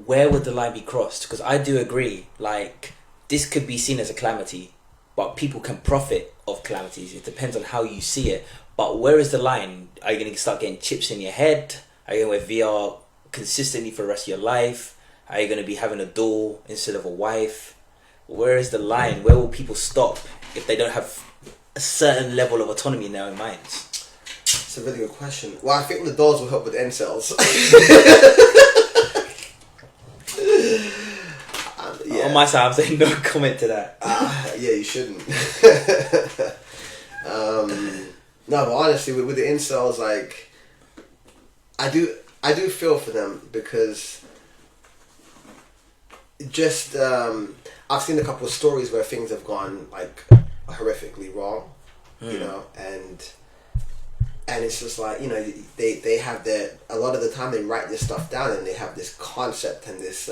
where would the line be crossed? Because I do agree, like, this could be seen as a calamity, but people can profit of calamities. It depends on how you see it. But where is the line? Are you going to start getting chips in your head? Are you going to wear VR consistently for the rest of your life? Are you going to be having a doll instead of a wife? Where is the line? Where will people stop if they don't have a certain level of autonomy in their own minds? It's a really good question. Well, I think the dolls will help with incels. Yeah. On my side, I'm saying no comment to that. Yeah, you shouldn't. No, but honestly, with the incels, like, I do feel for them because just I've seen a couple of stories where things have gone like horrifically wrong, you know, and it's just like, you know, they have a lot of the time they write this stuff down and they have this concept and this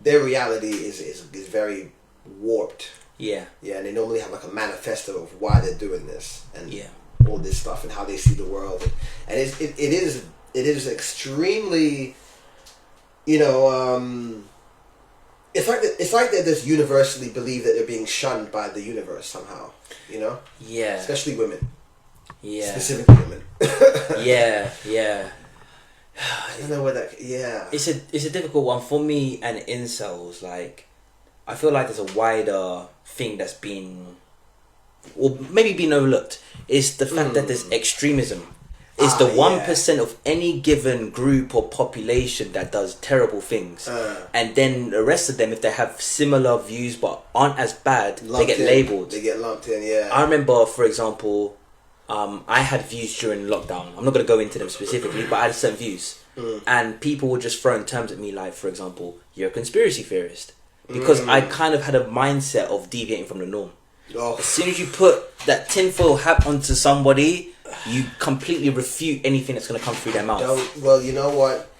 their reality is very warped. Yeah, and they normally have like a manifesto of why they're doing this and all this stuff and how they see the world, and it is extremely, you know, it's like they just universally believe that they're being shunned by the universe somehow, you know. Yeah. Especially women. Yeah. Specifically women. Yeah. I don't know where that. Yeah. It's a difficult one for me and incels. Like, I feel like there's a wider thing that's been, or maybe been overlooked. It's the fact that there's extremism. It's the 1% of any given group or population that does terrible things, and then the rest of them, if they have similar views but aren't as bad, they get labelled. They get lumped in. Yeah. I remember, for example, I had views during lockdown. I'm not going to go into them specifically, but I had certain views, and people were just throwing terms at me like, for example, you're a conspiracy theorist, because I kind of had a mindset of deviating from the norm. Oh. As soon as you put that tinfoil hat onto somebody, you completely refute anything that's going to come through their mouth. Well, you know what?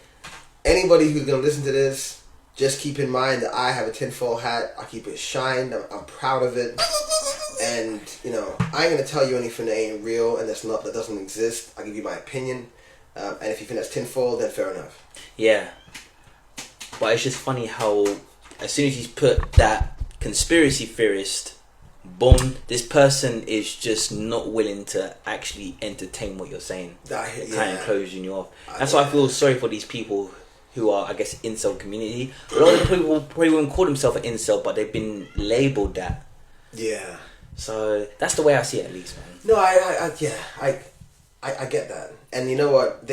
Anybody who's going to listen to this, just keep in mind that I have a tinfoil hat. I keep it shined. I'm proud of it. And, you know, I ain't going to tell you anything that ain't real and that doesn't exist. I'll give you my opinion. And if you think that's tinfoil, then fair enough. Yeah. But it's just funny how as soon as you put that conspiracy theorist, boom, this person is just not willing to actually entertain what you're saying. Kind of closing you off. That's why I feel sorry for these people who are, I guess, incel community. A lot of people probably wouldn't call themselves an incel, but they've been labelled that. Yeah. So that's the way I see it, at least, man. No, I get that. And you know what?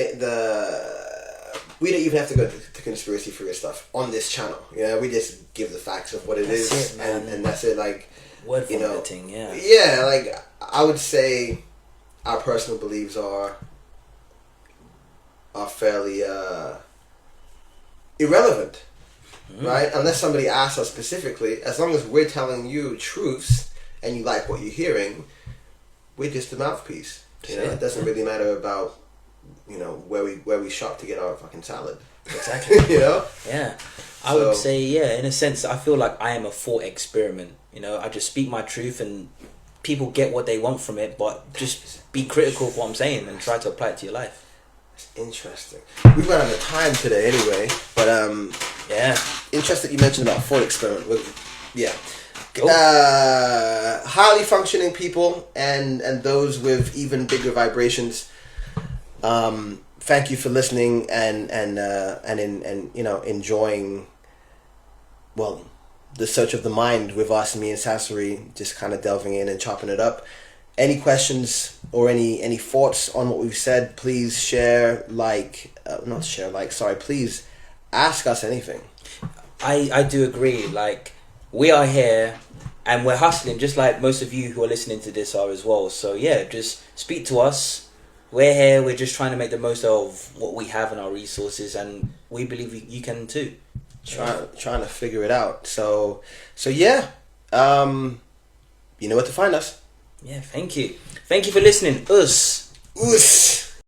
We don't even have to go to conspiracy theory stuff on this channel. You know, we just give the facts of what that's is, and that's it. Like, word formatting, yeah. Yeah, like, I would say our personal beliefs are fairly irrelevant, right? Unless somebody asks us specifically. As long as we're telling you truths and you like what you're hearing, we're just a mouthpiece. You know, it doesn't really matter about, you know, where we shop to get our fucking salad. Exactly. You know? Yeah. I would say, yeah, in a sense, I feel like I am a thought experiment. You know, I just speak my truth and people get what they want from it, but just be critical of what I'm saying and try to apply it to your life. It's interesting. We ran out of time today anyway, but yeah. Interesting you mentioned about thought experiment. Yeah. Highly functioning people and those with even bigger vibrations. Thank you for listening and you know, enjoying, well, the search of the mind with us, me and Sassari, just kind of delving in and chopping it up. Any questions or any thoughts on what we've said, please please ask us anything. I do agree. Like, we are here and we're hustling just like most of you who are listening to this are as well. So yeah, just speak to us. We're here. We're just trying to make the most of what we have and our resources, and we believe you can too. Trying to figure it out. So yeah, you know where to find us. Yeah, thank you for listening. Us.